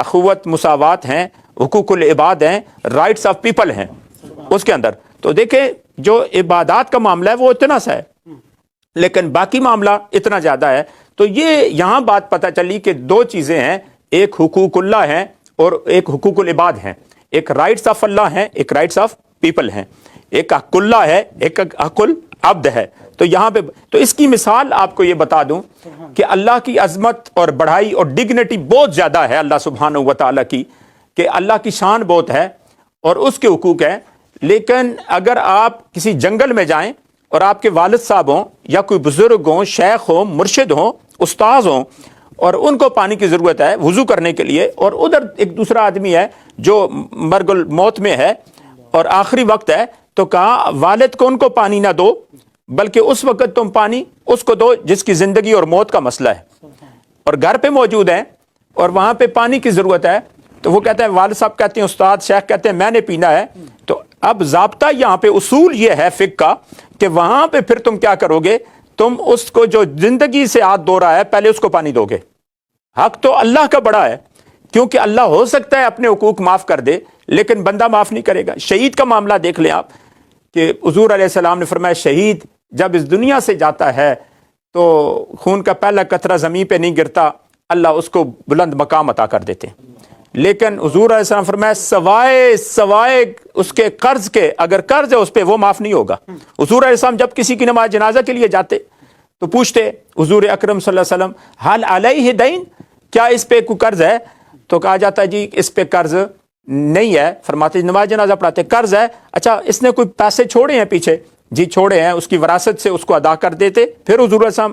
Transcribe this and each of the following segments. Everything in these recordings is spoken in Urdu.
اخوت مساوات ہیں, حقوق العباد ہیں, رائٹس آف پیپل ہیں اس کے اندر. تو دیکھیں جو عبادات کا معاملہ ہے وہ اتنا سا ہے, لیکن باقی معاملہ اتنا زیادہ ہے. تو یہ یہاں بات پتہ چلی کہ دو چیزیں ہیں, ایک حقوق اللہ ہیں اور ایک حقوق العباد ہیں. ایک رائٹس آف اللہ ہیں, ایک رائٹس آف پیپل ہیں. ایک حق اللہ ہے, ایک حق العبد ہے. تو یہاں پہ تو اس کی مثال آپ کو یہ بتا دوں کہ اللہ کی عظمت اور بڑھائی اور ڈگنیٹی بہت زیادہ ہے اللہ سبحانہ و تعالیٰ کی, کہ اللہ کی شان بہت ہے اور اس کے حقوق ہیں. لیکن اگر آپ کسی جنگل میں جائیں اور آپ کے والد صاحب ہوں یا کوئی بزرگ ہوں, شیخ ہوں, مرشد ہوں, استاذ ہوں, اور ان کو پانی کی ضرورت ہے وضو کرنے کے لیے, اور ادھر ایک دوسرا آدمی ہے جو مرگ الموت میں ہے اور آخری وقت ہے, تو کہا والد کو ان کو پانی نہ دو بلکہ اس وقت تم پانی اس کو دو جس کی زندگی اور موت کا مسئلہ ہے, اور گھر پہ موجود ہیں اور وہاں پہ پانی کی ضرورت ہے. تو وہ کہتے ہیں, والد صاحب کہتے ہیں, استاد شیخ کہتے ہیں میں نے پینا ہے. تو اب ضابطہ یہاں پہ اصول یہ ہے فقہ کا کہ وہاں پہ پھر تم کیا کرو گے, تم اس کو جو زندگی سے ہاتھ دھو رہا ہے پہلے اس کو پانی دو گے. حق تو اللہ کا بڑا ہے, کیونکہ اللہ ہو سکتا ہے اپنے حقوق معاف کر دے لیکن بندہ معاف نہیں کرے گا. شہید کا معاملہ دیکھ لیں آپ کہ حضور علیہ السلام نے فرمایا شہید جب اس دنیا سے جاتا ہے تو خون کا پہلا قطرہ زمین پہ نہیں گرتا, اللہ اس کو بلند مقام عطا کر دیتے ہیں. لیکن حضور علیہ السلام فرمایا سوائے اس کے قرض کے, اگر قرض ہے اس پہ وہ معاف نہیں ہوگا. حضور علیہ السلام جب کسی کی نماز جنازہ کے لیے جاتے تو پوچھتے حضور اکرم صلی اللہ علیہ وسلم حل علیہ دین, کیا اس پہ کوئی قرض ہے؟ تو کہا جاتا ہے جی اس پہ قرض نہیں ہے. فرماتے نماز جنازہ پڑھاتے قرض ہے, اچھا اس نے کوئی پیسے چھوڑے ہیں پیچھے؟ جی چھوڑے ہیں, اس کی وراثت سے اس کو ادا کر دیتے. پھر حضور علیہ السلام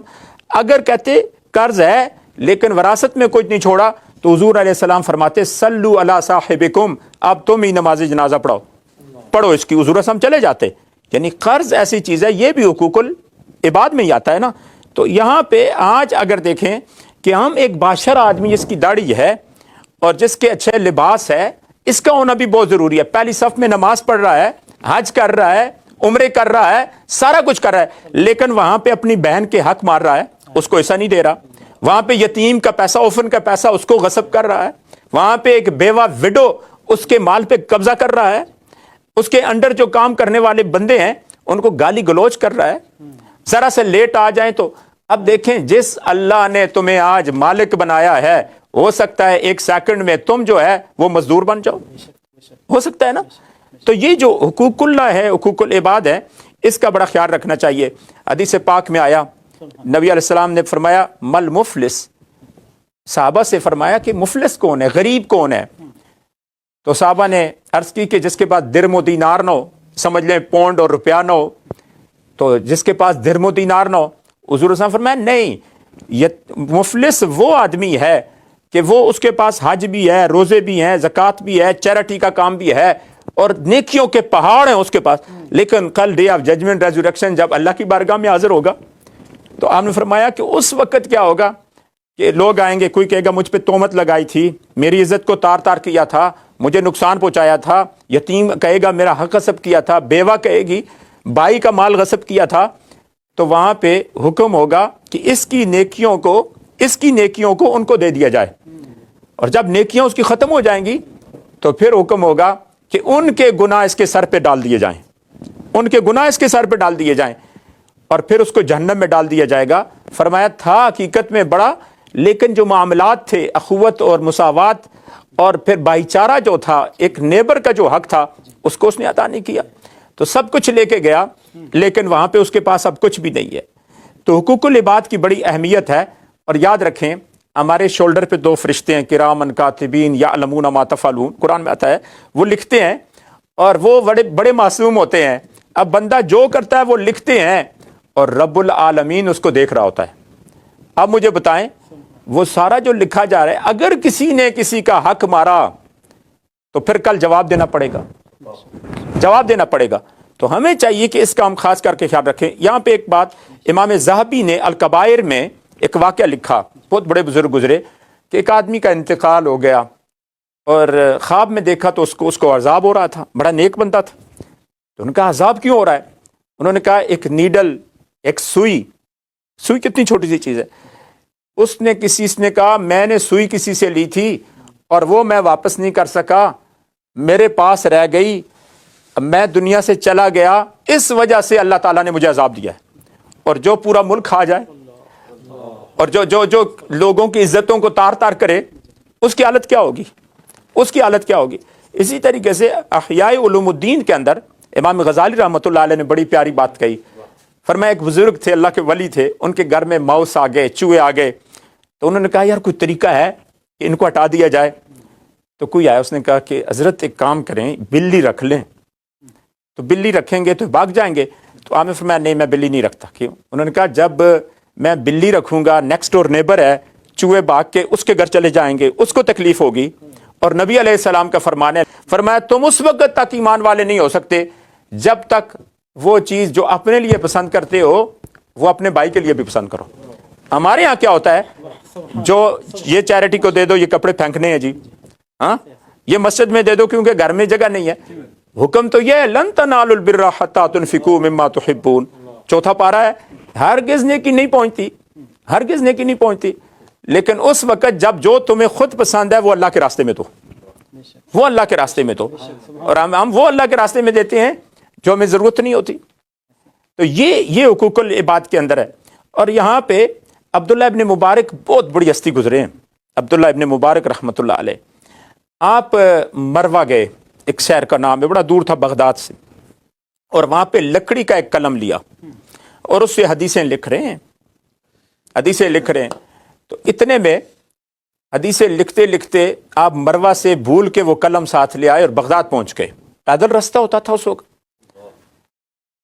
اگر کہتے قرض ہے لیکن وراثت میں کچھ نہیں چھوڑا تو حضور علیہ السلام فرماتے صلو علی صاحبکم, اب تم ہی نماز جنازہ پڑھو اس کی. حضور علیہ السلام چلے جاتے. یعنی قرض ایسی چیز ہے, یہ بھی حقوق العباد میں ہی آتا ہے نا. تو یہاں پہ آج اگر دیکھیں کہ ہم ایک باشر آدمی جس کی داڑھی ہے اور جس کے اچھے لباس ہے, اس کا ہونا بھی بہت ضروری ہے. پہلی صف میں نماز پڑھ رہا ہے, حج کر رہا ہے, عمرے کر رہا ہے, سارا کچھ کر رہا ہے, لیکن وہاں پہ اپنی بہن کے حق مار رہا ہے, اس کو ایسا نہیں دے رہا. وہاں پہ یتیم کا پیسہ, اوفن کا پیسہ اس کو غصب کر رہا ہے. وہاں پہ ایک بیوہ وڈو اس کے مال پہ قبضہ کر رہا ہے. اس کے انڈر جو کام کرنے والے بندے ہیں ان کو گالی گلوچ کر رہا ہے. ذرا سے لیٹ آ جائیں تو اب دیکھیں جس اللہ نے تمہیں آج مالک بنایا ہے, ہو سکتا ہے ایک سیکنڈ میں تم جو ہے وہ مزدور بن جاؤ, ہو سکتا ہے نا. تو یہ جو حقوق اللہ ہے, حقوق العباد ہے, اس کا بڑا خیال رکھنا چاہیے. حدیث پاک میں آیا نبی علیہ السلام نے فرمایا مل مفلس, صحابہ سے فرمایا کہ مفلس کون ہے, غریب کون ہے؟ تو صحابہ نے عرض کی کہ جس کے پاس درم و دینار نہ ہو, سمجھ لیں پونڈ اور روپیہ نہ ہو, تو جس کے پاس درم و دینار نہ ہو. حضور صلی اللہ علیہ وسلم فرمایا نہیں, یہ مفلس وہ آدمی ہے کہ وہ اس کے پاس حج بھی ہے, روزے بھی ہیں, زکوٰۃ بھی ہے, چیریٹی کا کام بھی ہے اور نیکیوں کے پہاڑ ہیں اس کے پاس, لیکن کل ڈے آف ججمنٹ ریزوریکشن جب اللہ کی بارگاہ میں حاضر ہوگا تو آپ نے فرمایا کہ اس وقت کیا ہوگا کہ لوگ آئیں گے, کوئی کہے گا مجھ پہ تہمت لگائی تھی, میری عزت کو تار تار کیا تھا, مجھے نقصان پہنچایا تھا. یتیم کہے گا میرا حق غصب کیا تھا, بیوہ کہے گی بھائی کا مال غصب کیا تھا. تو وہاں پہ حکم ہوگا کہ اس کی نیکیوں کو ان کو دے دیا جائے, اور جب نیکیاں اس کی ختم ہو جائیں گی تو پھر حکم ہوگا کہ ان کے گناہ اس کے سر پہ ڈال دیے جائیں, ان کے گناہ اس کے سر پہ ڈال دیے جائیں, اور پھر اس کو جہنم میں ڈال دیا جائے گا. فرمایا تھا حقیقت میں بڑا, لیکن جو معاملات تھے اخوت اور مساوات اور پھر بھائی چارہ جو تھا, ایک نیبر کا جو حق تھا اس کو اس نے عطا نہیں کیا. تو سب کچھ لے کے گیا لیکن وہاں پہ اس کے پاس اب کچھ بھی نہیں ہے. تو حقوق العباد کی بڑی اہمیت ہے. اور یاد رکھیں ہمارے شولڈر پہ دو فرشتے ہیں, کرامن کاتبین یعلمون ما تفعلون, قرآن میں آتا ہے, وہ لکھتے ہیں اور وہ بڑے معصوم ہوتے ہیں. اب بندہ جو کرتا ہے وہ لکھتے ہیں اور رب العالمین اس کو دیکھ رہا ہوتا ہے. اب مجھے بتائیں وہ سارا جو لکھا جا رہا ہے, اگر کسی نے کسی کا حق مارا تو پھر کل جواب دینا پڑے گا. تو ہمیں چاہیے کہ اس کا ہم خاص کر کے خیال رکھیں. یہاں پہ ایک بات امام ذہبی نے الکبائر میں ایک واقعہ لکھا, بہت بڑے بزرگ گزرے, کہ ایک آدمی کا انتقال ہو گیا اور خواب میں دیکھا تو اس کو عذاب ہو رہا تھا, بڑا نیک بندہ تھا. تو ان کا عذاب کیوں ہو رہا ہے؟ انہوں نے کہا ایک نیڈل, ایک سوئی کتنی چھوٹی سی چیز ہے, اس نے کہا میں نے سوئی کسی سے لی تھی اور وہ میں واپس نہیں کر سکا, میرے پاس رہ گئی, میں دنیا سے چلا گیا, اس وجہ سے اللہ تعالیٰ نے مجھے عذاب دیا ہے. اور جو پورا ملک کھا جائے اور جو لوگوں کی عزتوں کو تار تار کرے, اس کی حالت کیا ہوگی, اس کی حالت کیا ہوگی. اسی طریقے سے احیاء علوم الدین کے اندر امام غزالی رحمۃ اللہ علیہ نے بڑی پیاری بات کہی. فرمایا ایک بزرگ تھے, اللہ کے ولی تھے, ان کے گھر میں ماؤس آ گئے, چوہے آ گئے, تو انہوں نے کہا یار کوئی طریقہ ہے کہ ان کو ہٹا دیا جائے. تو کوئی آیا, اس نے کہا کہ حضرت ایک کام کریں, بلی رکھ لیں, تو بلی رکھیں گے تو بھاگ جائیں گے. تو آپ نے فرمایا نہیں میں بلی نہیں رکھتا. کیوں؟ انہوں نے کہا جب میں بلی رکھوں گا, نیکسٹ ڈور نیبر ہے, چوہے بھاگ کے اس کے گھر چلے جائیں گے, اس کو تکلیف ہوگی. اور نبی علیہ السلام کا فرمان ہے, فرمایا تم اس وقت تک ایمان والے نہیں ہو سکتے جب تک وہ چیز جو اپنے لیے پسند کرتے ہو وہ اپنے بھائی کے لیے بھی پسند کرو. ہمارے ہاں کیا ہوتا ہے, جو یہ چیریٹی کو دے دو, یہ کپڑے پھینکنے ہیں جی, ہاں یہ مسجد میں دے دو کیونکہ گھر میں جگہ نہیں ہے. حکم تو یہ ہے لن تنالوا البر حتی تنفقوا مما تحبون, چوتھا پارہ ہے. ہرگز نیکی نہیں پہنچتی, ہرگز نیکی نہیں پہنچتی, لیکن اس وقت جب جو تمہیں خود پسند ہے وہ اللہ کے راستے میں دو, وہ اللہ کے راستے میں دو. اور ہم وہ اللہ کے راستے میں دیتے ہیں جو ہمیں ضرورت نہیں ہوتی. تو یہ حقوق العباد کے اندر ہے. اور یہاں پہ عبداللہ ابن مبارک بہت بڑی ہستی گزرے ہیں, عبداللہ ابن مبارک رحمۃ اللہ علیہ. آپ مروا گئے, ایک شہر کا نام ہے, بڑا دور تھا بغداد سے, اور وہاں پہ لکڑی کا ایک قلم لیا اور اس سے حدیثیں لکھ رہے ہیں, حدیثیں لکھ رہے ہیں. تو اتنے میں حدیثیں لکھتے لکھتے آپ مروا سے بھول کے وہ قلم ساتھ لے آئے اور بغداد پہنچ گئے. پیدل رستہ ہوتا تھا اس وقت,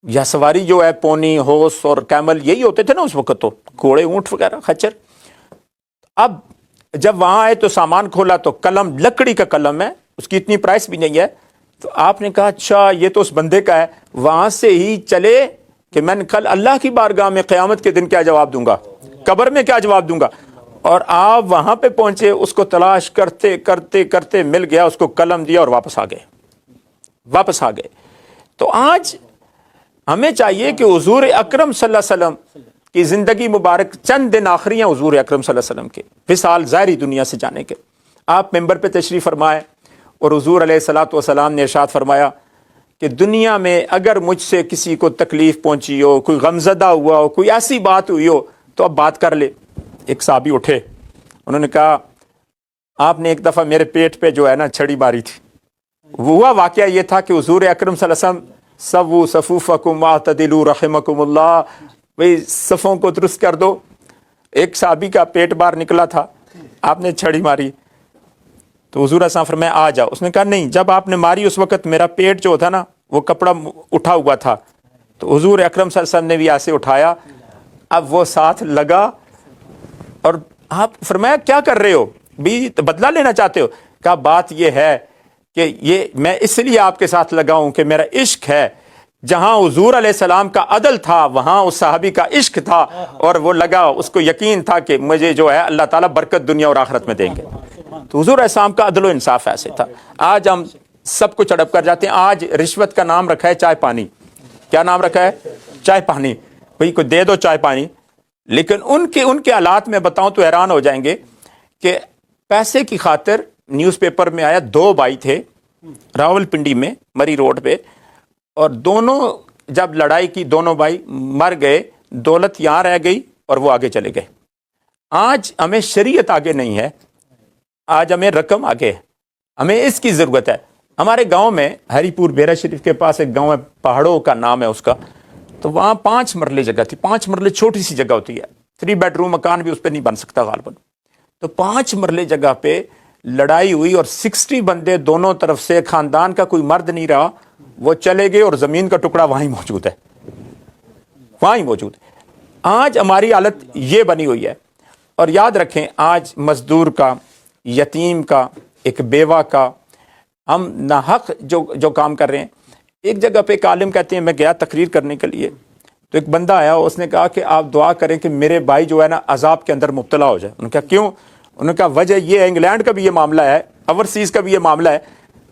یا سواری جو ہے پونی, ہوس اور کیمل یہی ہوتے تھے نا اس وقت, تو گھوڑے, اونٹ وغیرہ, خچر. اب جب وہاں آئے تو سامان کھولا تو قلم لکڑی کا قلم ہے, اس کی اتنی پرائس بھی نہیں ہے. تو آپ نے کہا اچھا یہ تو اس بندے کا ہے. وہاں سے ہی چلے کہ میں نے کل اللہ کی بارگاہ میں قیامت کے دن کیا جواب دوں گا, قبر میں کیا جواب دوں گا. اور آپ وہاں پہ پہنچے, اس کو تلاش کرتے کرتے کرتے مل گیا, اس کو قلم دیا اور واپس آ گئے, واپس آ گئے. تو آج ہمیں چاہیے کہ حضور اکرم صلی اللہ علیہ وسلم کی زندگی مبارک, چند دن آخری ہیں حضور اکرم صلی اللہ علیہ وسلم کے وصال ظاہری دنیا سے جانے کے. آپ ممبر پہ تشریف فرمائے اور حضور علیہ الصلوۃ والسلام نے ارشاد فرمایا کہ دنیا میں اگر مجھ سے کسی کو تکلیف پہنچی ہو, کوئی غمزدہ ہوا ہو, کوئی ایسی بات ہوئی ہو تو اب بات کر لے. ایک صحابی اٹھے, انہوں نے کہا آپ نے ایک دفعہ میرے پیٹ پہ جو ہے نا چھڑی ماری تھی. ہوا واقعہ یہ تھا کہ حضور اکرم صلی اللہ علیہ وسلم سووا صفوفکم واعتدلوا رحمکم اللہ, بھئی صفوں کو درست کر دو. ایک صحابی کا پیٹ باہر نکلا تھا, آپ نے چھڑی ماری تو حضور صلی اللہ علیہ وسلم فرمایا آ جاؤ. اس نے کہا نہیں, جب آپ نے ماری اس وقت میرا پیٹ جو تھا نا وہ کپڑا اٹھا ہوا تھا. تو حضور اکرم صلی اللہ علیہ وسلم نے بھی ایسے اٹھایا, اب وہ ساتھ لگا. اور آپ فرمایا کیا کر رہے ہو, بھی بدلہ لینا چاہتے ہو؟ کہا بات یہ ہے کہ یہ میں اس لیے آپ کے ساتھ لگا ہوں کہ میرا عشق ہے. جہاں حضور علیہ السلام کا عدل تھا وہاں اس صحابی کا عشق تھا, اور وہ لگا, اس کو یقین تھا کہ مجھے جو ہے اللہ تعالیٰ برکت دنیا اور آخرت میں دیں گے. تو حضور علیہ السلام کا عدل و انصاف ایسے تھا. آج ہم سب کو چڑپ کر جاتے ہیں. آج رشوت کا نام رکھا ہے چائے پانی. کیا نام رکھا ہے؟ چائے پانی. بھئی کوئی دے دو چائے پانی. لیکن ان کے حالات میں بتاؤں تو حیران ہو جائیں گے کہ پیسے کی خاطر, نیوز پیپر میں آیا 2 بھائی تھے راول پنڈی میں مری روڈ پہ, اور دونوں جب لڑائی کی دونوں بھائی مر گئے, دولت یہاں رہ گئی اور وہ آگے چلے گئے. آج ہمیں شریعت آگے نہیں ہے, آج ہمیں رقم آگے ہے, ہمیں اس کی ضرورت ہے. ہمارے گاؤں میں ہری پور بیرا شریف کے پاس ایک گاؤں ہے, پہاڑوں کا نام ہے اس کا, تو وہاں 5 مرلے جگہ تھی. 5 مرلے چھوٹی سی جگہ ہوتی ہے, 3 بیڈ روم مکان بھی اس پہ نہیں بن سکتا غالباً. تو 5 مرلے جگہ پہ لڑائی ہوئی اور 60 بندے دونوں طرف سے, خاندان کا کوئی مرد نہیں رہا, وہ چلے گئے اور زمین کا ٹکڑا وہیں موجود ہے, وہیں موجود ہے. آج ہماری حالت یہ بنی ہوئی ہے. اور یاد رکھیں آج مزدور کا, یتیم کا, ایک بیوہ کا, ہم ناحق جو کام کر رہے ہیں. ایک جگہ پہ ایک عالم کہتے ہیں, میں گیا تقریر کرنے کے لیے, تو ایک بندہ آیا, اس نے کہا کہ آپ دعا کریں کہ میرے بھائی جو ہے نا عذاب کے اندر مبتلا ہو جائے. انہوں نے کہا کیوں؟ انہوں نے کہا وجہ یہ ہے, انگلینڈ کا بھی یہ معاملہ ہے, اوورسیز کا بھی یہ معاملہ ہے,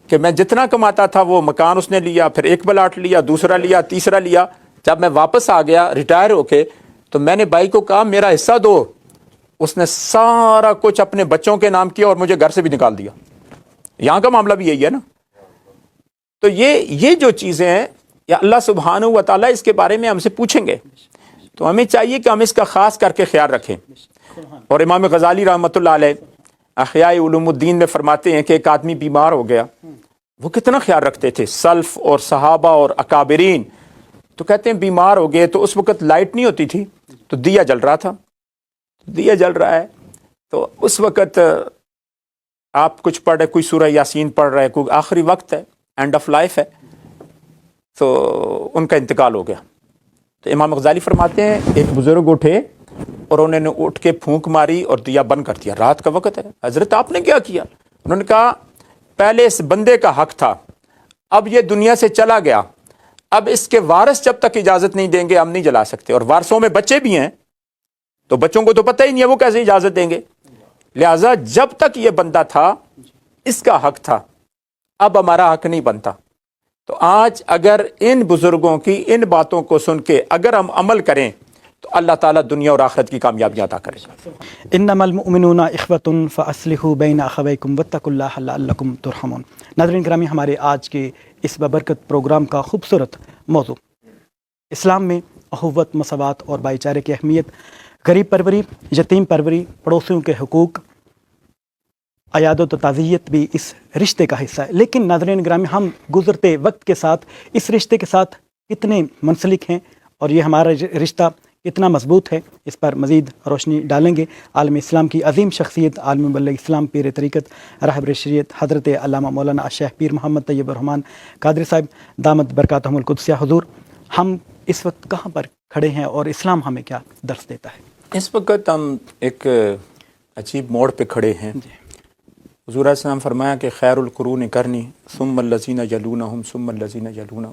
کہ میں جتنا کماتا تھا وہ مکان اس نے لیا, پھر ایک پلاٹ لیا, دوسرا لیا, تیسرا لیا. جب میں واپس آ گیا ریٹائر ہو کے, تو میں نے بھائی کو کہا میرا حصہ دو. اس نے سارا کچھ اپنے بچوں کے نام کیا اور مجھے گھر سے بھی نکال دیا. یہاں کا معاملہ بھی یہی ہے نا. تو یہ جو چیزیں ہیں یا اللہ سبحانہ و تعالیٰ اس کے بارے میں ہم سے پوچھیں گے تو ہمیں چاہیے کہ ہم اس کا خاص کر کے خیال رکھیں. اور امام غزالی رحمۃ اللہ علیہ احیاء علوم الدین میں فرماتے ہیں کہ ایک آدمی بیمار ہو گیا, وہ کتنا خیال رکھتے تھے سلف اور صحابہ اور اکابرین. تو کہتے ہیں بیمار ہو گئے تو اس وقت لائٹ نہیں ہوتی تھی تو دیا جل رہا تھا, دیا جل رہا ہے تو اس وقت آپ کچھ پڑھ رہے, کوئی سورہ یاسین پڑھ رہے, کوئی آخری وقت ہے, اینڈ آف لائف ہے, تو ان کا انتقال ہو گیا. تو امام غزالی فرماتے ہیں ایک بزرگ اٹھے اور انہوں نے اٹھ کے پھونک ماری اور دیا بند کر دیا. رات کا وقت ہے, حضرت آپ نے کیا کیا؟ انہوں نے کہا پہلے اس بندے کا حق تھا, اب یہ دنیا سے چلا گیا, اب اس کے وارث جب تک اجازت نہیں دیں گے ہم نہیں جلا سکتے. اور وارثوں میں بچے بھی ہیں تو بچوں کو تو پتہ ہی نہیں ہے وہ کیسے اجازت دیں گے. لہٰذا جب تک یہ بندہ تھا اس کا حق تھا, اب ہمارا حق نہیں بنتا. تو آج اگر ان بزرگوں کی ان باتوں کو سن کے اگر ہم عمل کریں تو اللہ تعالیٰ دنیا اور آخرت کی کامیابی عطا کرے گا. انما المؤمنون اخوة فاصلحوا بین اخویکم واتقوا اللہ لعلکم ترحمون. ناظرین گرامی, ہمارے آج کے اس بابرکت پروگرام کا خوبصورت موضوع اسلام میں اخوت, مساوات اور بھائی چارے کی اہمیت, غریب پروری, یتیم پروری, پڑوسیوں کے حقوق, عیادت و تعزیت بھی اس رشتے کا حصہ ہے. لیکن ناظرین گرامی, ہم گزرتے وقت کے ساتھ اس رشتے کے ساتھ کتنے منسلک ہیں اور یہ ہمارا رشتہ کتنا مضبوط ہے, اس پر مزید روشنی ڈالیں گے عالم اسلام کی عظیم شخصیت عالم مبلغ اسلام پیر طریقت رہبر شریعت حضرت علامہ مولانا الشیخ پیر محمد طیب الرحمن قادری صاحب دامت برکاتہم القدسیہ حضور. ہم اس وقت کہاں پر کھڑے ہیں اور اسلام ہمیں کیا درس دیتا ہے؟ اس وقت ہم ایک عجیب موڑ پہ کھڑے ہیں. حضور علیہ السلام فرمایا کہ خیر القرون کرنی ثم الذین یلونہم ثم الذین یلونہم,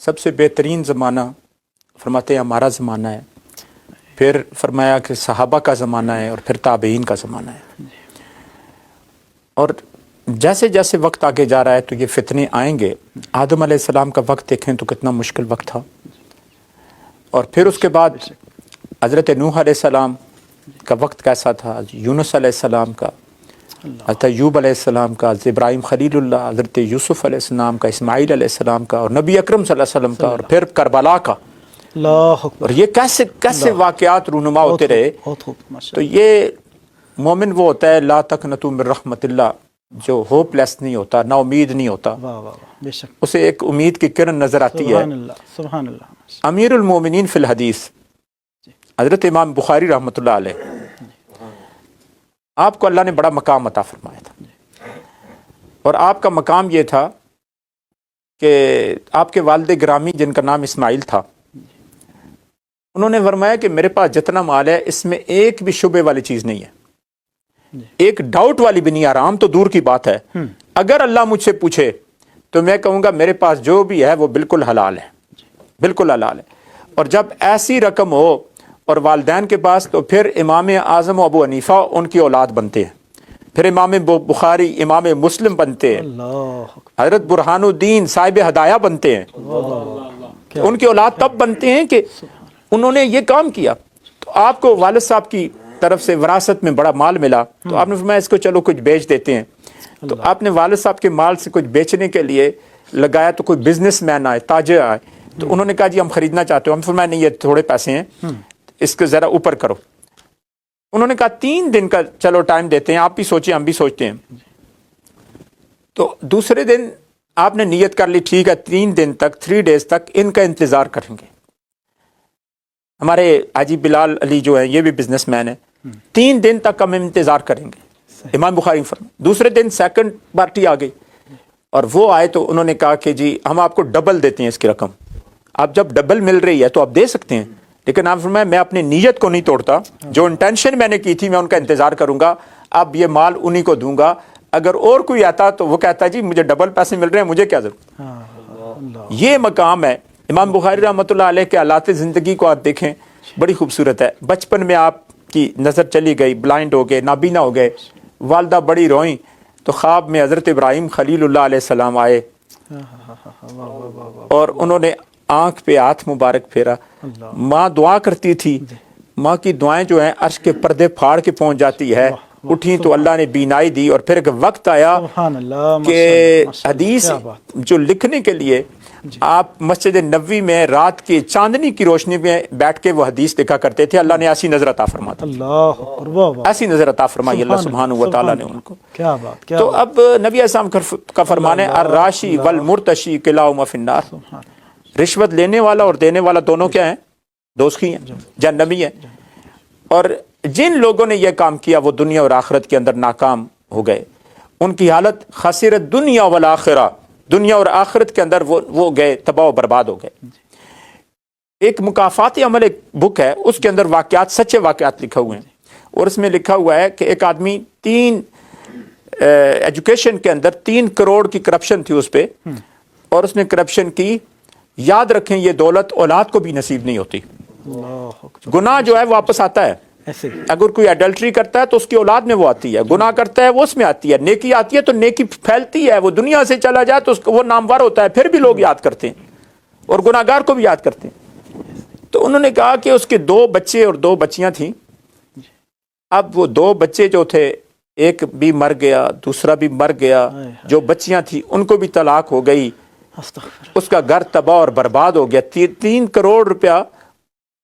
سب سے بہترین زمانہ فرماتے ہیں ہمارا زمانہ ہے, پھر فرمایا کہ صحابہ کا زمانہ ہے اور پھر تابعین کا زمانہ ہے. اور جیسے جیسے وقت آگے جا رہا ہے تو یہ فتنے آئیں گے. آدم علیہ السلام کا وقت دیکھیں تو کتنا مشکل وقت تھا, اور پھر اس کے بعد حضرت نوح علیہ السلام کا وقت کیسا تھا, یونس علیہ السلام کا, حضرت ایوب علیہ السلام کا, حضرت ابراہیم خلیل اللہ, حضرت یوسف علیہ السلام کا, اسماعیل علیہ السلام کا, اور نبی اکرم صلی اللہ علیہ وسلم کا, اور پھر کربلا کا. اللہ اکبر. اور یہ کیسے واقعات رونما ہوتے رہے. تو یہ مومن وہ ہوتا ہے لا تقنطوا من رحمت اللہ, جو ہوپ لیس نہیں ہوتا, نا امید نہیں ہوتا, بے شک, اسے ایک امید کی کرن نظر آتی ہے. سبحان اللہ, سبحان اللہ. امیر المومنین فی الحدیث حضرت امام بخاری رحمۃ اللہ علیہ, آپ کو اللہ نے بڑا مقام عطا فرمایا تھا, اور آپ کا مقام یہ تھا کہ آپ کے والد گرامی جن کا نام اسماعیل تھا, انہوں نے فرمایا کہ میرے پاس جتنا مال ہے اس میں ایک بھی شبے والی چیز نہیں ہے, ایک ڈاؤٹ والی بھی نہیں. آرام تو دور کی بات ہے, اگر اللہ مجھ سے پوچھے تو میں کہوں گا میرے پاس جو بھی ہے وہ بالکل حلال ہے, بالکل حلال ہے. اور جب ایسی رقم ہو اور والدین کے پاس, تو پھر امام اعظم و ابو حنیفہ ان کی اولاد بنتے ہیں, پھر امام بخاری, امام مسلم بنتے ہیں, حضرت برہان الدین صاحب ہدایہ بنتے ہیں. ان کی اولاد تب بنتے ہیں کہ انہوں نے یہ کام کیا. تو آپ کو والد صاحب کی طرف سے وراثت میں بڑا مال ملا, تو آپ نے فرمایا اس کو چلو کچھ بیچ دیتے ہیں. تو آپ نے والد صاحب کے مال سے کچھ بیچنے کے لیے لگایا, تو کوئی بزنس مین آئے, تاجر آئے, تو انہوں نے کہا جی ہم خریدنا چاہتے ہو. ہم فرمایا نہیں, یہ تھوڑے پیسے ہیں, اس کو ذرا اوپر کرو. انہوں نے کہا 3 دن کا چلو ٹائم دیتے ہیں, آپ بھی سوچیں ہم بھی سوچتے ہیں. تو دوسرے دن آپ نے نیت کر لی, ٹھیک ہے 3 دن تک, 3 days تک ان کا انتظار کریں گے. ہمارے حاجی بلال علی جو ہیں یہ بھی بزنس مین ہیں, 3 دن تک ہم انتظار کریں گے. امام بخاری فرمایا. دوسرے دن سیکنڈ پارٹی آ گئی, اور وہ آئے تو انہوں نے کہا کہ جی ہم آپ کو ڈبل دیتے ہیں اس کی رقم, آپ جب ڈبل مل رہی ہے تو آپ دے سکتے ہیں. لیکن آپ فرمایا میں اپنی نیت کو نہیں توڑتا, جو انٹینشن میں نے کی تھی میں ان کا انتظار کروں گا, اب یہ مال انہی کو دوں گا. اگر اور کوئی آتا تو وہ کہتا جی مجھے ڈبل پیسے مل رہے ہیں, مجھے کیا ضرورت. یہ مقام ہے. امام بخاری رحمۃ اللہ علیہ کے حالات زندگی کو آپ دیکھیں, بڑی خوبصورت ہے. بچپن میں آپ کی نظر چلی گئی, بلائنڈ ہو گئے, نابینا ہو گئے, والدہ بڑی روئیں, تو خواب میں حضرت ابراہیم خلیل اللہ علیہ السلام آئے, اور انہوں نے آنکھ پہ ہاتھ مبارک پھیرا. ماں دعا کرتی تھی ماں کی دعائیں جو ہیں عرش کے پردے پھاڑ کے پہنچ جاتی ہے. اٹھیں تو اللہ نے بینائی دی. اور پھر ایک وقت آیا سبحان اللہ، کہ ماشاء اللہ، حدیث کیا بات. جو لکھنے کے لیے آپ مسجد نبوی میں رات کی چاندنی کی روشنی میں بیٹھ کے وہ حدیث لکھا کرتے تھے. اللہ نے ایسی نظر عطا فرما دی, اللہ اکبر، واہ واہ، ایسی نظر عطا فرمائی اللہ سبحانہ و تعالیٰ نے ان کو. کیا بات، کیا تو بات. اب نبی علیہ السلام کا فرمان ہے الراشی والمرتشی کلاہما فی النار. سبحان رشوت لینے والا اور دینے والا دونوں کیا ہیں؟ دوزخی ہیں, جہنمی ہیں. اور جن لوگوں نے یہ کام کیا وہ دنیا اور آخرت کے اندر ناکام ہو گئے. ان کی حالت خسرت دنیا والآخرہ, دنیا اور آخرت کے اندر وہ گئے, تباہ و برباد ہو گئے. ایک مکافاتی عمل ایک بک ہے, اس کے اندر واقعات, سچے واقعات لکھے ہوئے ہیں. اور اس میں لکھا ہوا ہے کہ ایک آدمی ایجوکیشن کے اندر 3 کروڑ کی کرپشن تھی اس پہ, اور اس نے کرپشن کی. یاد رکھیں یہ دولت اولاد کو بھی نصیب نہیں ہوتی. اللہ اکبر، گناہ جو ہے واپس آتا ہے. ایسے اگر کوئی ایڈلٹری کرتا ہے تو اس کی اولاد میں وہ آتی ہے, گناہ کرتا ہے وہ اس میں آتی ہے, نیکی آتی ہے تو نیکی پھیلتی ہے. وہ دنیا سے چلا جائے تو وہ نامور ہوتا ہے, پھر بھی لوگ یاد کرتے ہیں اور گناہ گار کو بھی یاد کرتے ہیں. تو انہوں نے کہا کہ اس کے 2 بچے اور 2 بچیاں تھیں. اب وہ 2 بچے جو تھے, ایک بھی مر گیا, دوسرا بھی مر گیا. جو بچیاں تھیں ان کو بھی طلاق ہو گئی. استغفر. اس کا گھر تباہ اور برباد ہو گیا. 3 کروڑ روپیہ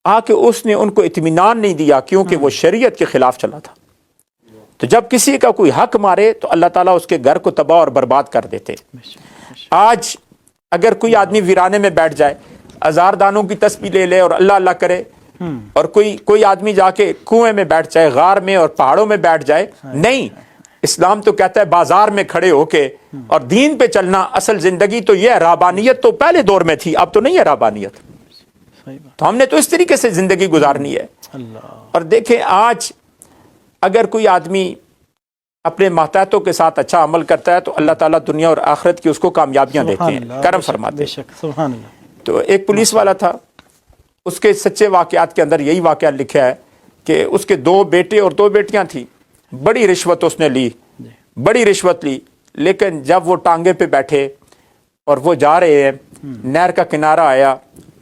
آ کے اس نے ان کو اطمینان نہیں دیا, کیونکہ وہ شریعت کے خلاف چلا تھا. تو جب کسی کا کوئی حق مارے تو اللہ تعالیٰ اس کے گھر کو تباہ اور برباد کر دیتے. آج اگر کوئی آدمی ویرانے میں بیٹھ جائے, 1000 دانوں کی تسبیح لے لے اور اللہ اللہ کرے, اور کوئی آدمی جا کے کنویں میں بیٹھ جائے, غار میں اور پہاڑوں میں بیٹھ جائے, نہیں, اسلام تو کہتا ہے بازار میں کھڑے ہو کے اور دین پہ چلنا. اصل زندگی تو یہ ہے, رہبانیت تو پہلے دور میں تھی, اب تو نہیں ہے رہبانیت. تو ہم نے تو اس طریقے سے زندگی گزارنی ہے. اور دیکھیں آج اگر کوئی آدمی اپنے ماتحتوں کے ساتھ اچھا عمل کرتا ہے تو اللہ تعالیٰ دنیا اور آخرت کی اس کو کامیابیاں دیتے ہیں, کرم فرماتے ہیں. سبحان اللہ. تو ایک پولیس والا تھا, اس کے سچے واقعات کے اندر یہی واقعہ لکھا ہے کہ اس کے 2 بیٹے اور 2 بیٹیاں تھیں. بڑی رشوت اس نے لی, بڑی رشوت لی, لیکن جب وہ ٹانگے پہ بیٹھے اور وہ جا رہے ہیں, نہر کا کنارہ آیا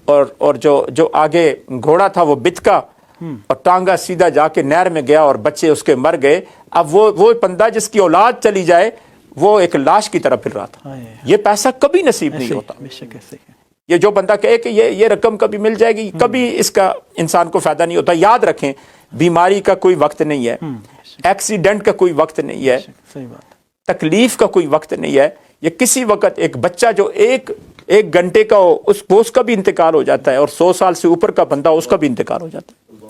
اور جو آگے گھوڑا تھا وہ بتکا اور ٹانگا سیدھا جا کے نہر میں گیا اور بچے اس کے مر گئے. اب وہ بندہ جس کی اولاد چلی جائے وہ ایک لاش کی طرح پھر رہا تھا. یہ پیسہ کبھی نصیب نہیں ہوتا. یہ جو بندہ کہے کہ یہ رقم کبھی مل جائے گی, کبھی اس کا انسان کو فائدہ نہیں ہوتا. یاد رکھیں بیماری کا کوئی وقت نہیں ہے, ایکسیڈنٹ کا کوئی وقت نہیں ہے, تکلیف کا کوئی وقت نہیں ہے. یہ کسی وقت ایک بچہ جو ایک گھنٹے کا ہو اس کا بھی انتقال ہو جاتا ہے, اور 100 سال سے اوپر کا بندہ اس کا بھی انتقال ہو جاتا ہے.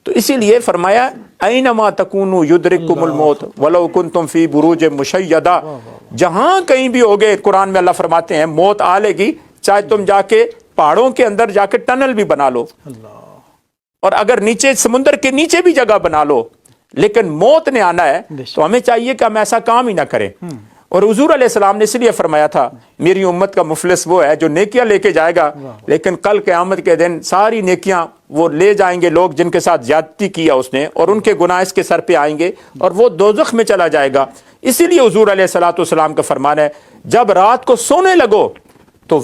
تو اسی لیے فرمایا اینما تکونوا یدرککم الموت ولو کنتم فی بروج مشیدہ. جہاں کہیں بھی ہوگے, قرآن میں اللہ فرماتے ہیں موت آ لے گی, چاہے تم جا کے پہاڑوں کے اندر جا کے ٹنل بھی بنا لو, اور اگر نیچے سمندر کے نیچے بھی جگہ بنا لو, لیکن موت نے آنا ہے. تو ہمیں چاہیے کہ ہم ایسا کام ہی نہ کریں. اور حضور علیہ السلام نے اس لیے فرمایا تھا میری امت کا مفلس وہ ہے جو نیکیاں لے کے جائے گا, لیکن کل قیامت کے دن ساری نیکیاں وہ لے جائیں گے لوگ جن کے ساتھ زیادتی کیا اس نے, اور ان کے گناہ اس کے سر پہ آئیں گے اور وہ دوزخ میں چلا جائے گا. اسی لیے حضور علیہ السلام کا فرمان ہے جب رات کو سونے لگو تو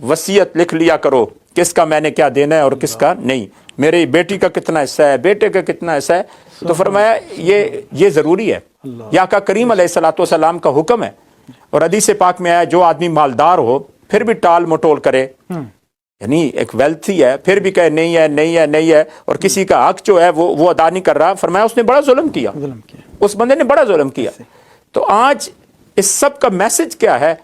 وصیت لکھ لیا کرو, کس کا میں نے کیا دینا ہے اور کس کا نہیں, میری بیٹی کا کتنا حصہ ہے, بیٹے کا کتنا حصہ ہے. تو فرمایا یہ ضروری ہے, یہ آقا کریم علیہ السلام کا حکم ہے. اور حدیث پاک میں آیا جو آدمی مالدار ہو پھر بھی ٹال مٹول کرے, یعنی ایک ویلتھی ہے پھر بھی کہے نہیں ہے نہیں ہے نہیں ہے, اور کسی کا حق جو ہے وہ ادا نہیں کر رہا, فرمایا اس نے بڑا ظلم کیا, اس بندے نے بڑا ظلم کیا. تو آج اس سب کا میسج کیا ہے,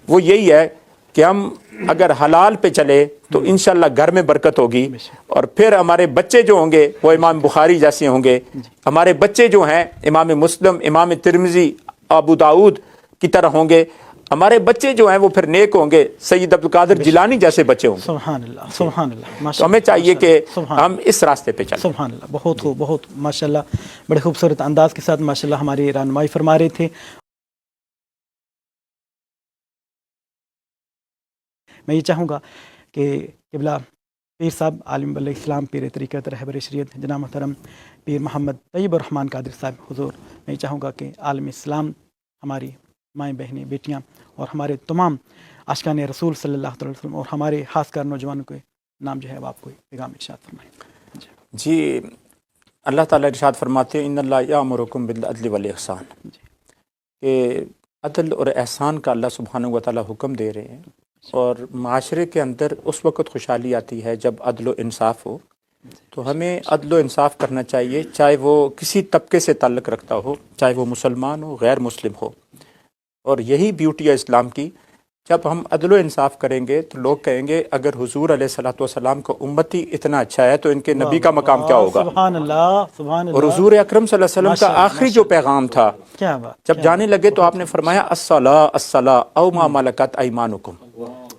وہ یہی ہے کہ ہم اگر حلال پہ چلے تو انشاءاللہ گھر میں برکت ہوگی, اور پھر ہمارے بچے جو ہوں گے وہ امام بخاری جیسے ہوں گے, ہمارے بچے جو ہیں امام مسلم, امام ترمذی, ابو داؤد کی طرح ہوں گے, ہمارے بچے جو ہیں وہ پھر نیک ہوں گے, سید عبد القادر جیلانی جیسے بچے ہوں گے. سبحان اللہ, سبحان اللہ. تو ہمیں چاہیے کہ ہم اس راستے پہ چلیں. سبحان اللہ, بہت خوب, بہت ماشاءاللہ, بڑے خوبصورت انداز کے ساتھ ماشاءاللہ ہماری رہنمائی فرما رہے تھے. میں یہ چاہوں گا کہ قبلہ پیر صاحب عالم علیہ السلام, پیر طریقت, رہبر شریعت جناب محترم پیر محمد طیب الرحمن قادری صاحب حضور, میں یہ چاہوں گا کہ عالم اسلام, ہماری مائیں بہنیں بیٹیاں اور ہمارے تمام عاشقان رسول صلی اللہ علیہ وسلم اور ہمارے خاص کر نوجوانوں کے نام جو ہے وہ آپ کو پیغام ارشاد فرمائیں. جی اللہ تعالیٰ ارشاد فرماتے ہیں ان اللہ یامرکم بالعدل والاحسان، کہ عدل اور احسان کا اللہ سبحانہ و تعالیٰ حکم دے رہے ہیں، اور معاشرے کے اندر اس وقت خوشحالی آتی ہے جب عدل و انصاف ہو. تو ہمیں عدل و انصاف کرنا چاہیے، چاہے وہ کسی طبقے سے تعلق رکھتا ہو، چاہے وہ مسلمان ہو غیر مسلم ہو. اور یہی بیوٹی ہے اسلام کی. جب ہم عدل و انصاف کریں گے تو لوگ کہیں گے اگر حضور علیہ الصلوۃ والسلام کا امتی اتنا اچھا ہے تو ان کے نبی کا مقام کیا ہوگا. سبحان اللہ سبحان اور اللہ. حضور اکرم صلی اللہ علیہ وسلم کا آخری جو پیغام تھا کیا بات. جب جانے لگے تو آپ نے فرمایا الصلاۃ الصلاۃ او ما ملکت ایمانکم،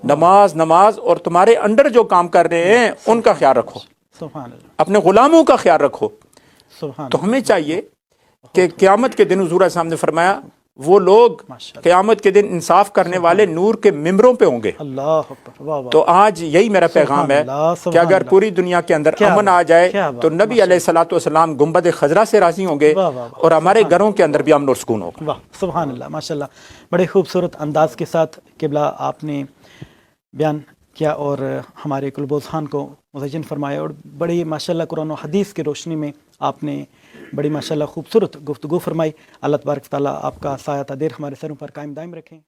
نماز نماز، اور تمہارے انڈر جو کام کر رہے ہیں ان کا خیال رکھو، سبحان اللہ اپنے غلاموں کا خیال رکھو. سبحان تو ہمیں چاہیے کہ قیامت کے دن حضور علیہ السلام نے فرمایا وہ لوگ قیامت کے دن انصاف کرنے والے نور کے ممبروں پہ ہوں گے. اللہ اکبر. واہ واہ. تو آج یہی میرا پیغام ہے کہ اگر پوری دنیا کے اندر امن آ جائے تو نبی علیہ الصلوۃ والسلام گنبد خضرا سے راضی ہوں گے اور ہمارے گھروں کے اندر بھی امن اور سکون ہوگا. واہ سبحان اللہ ماشاء اللہ. بڑے خوبصورت انداز کے ساتھ قبلہ آپ نے بیان کیا اور ہمارے قلوب و اذہان کو مزین فرمایا، اور بڑی ماشاء اللہ قرآن و حدیث کی روشنی میں آپ نے بڑی ماشاء اللہ خوبصورت گفتگو فرمائی. اللہ تبارک و تعالیٰ آپ کا سایہ تدیر ہمارے سروں پر قائم دائم رکھیں.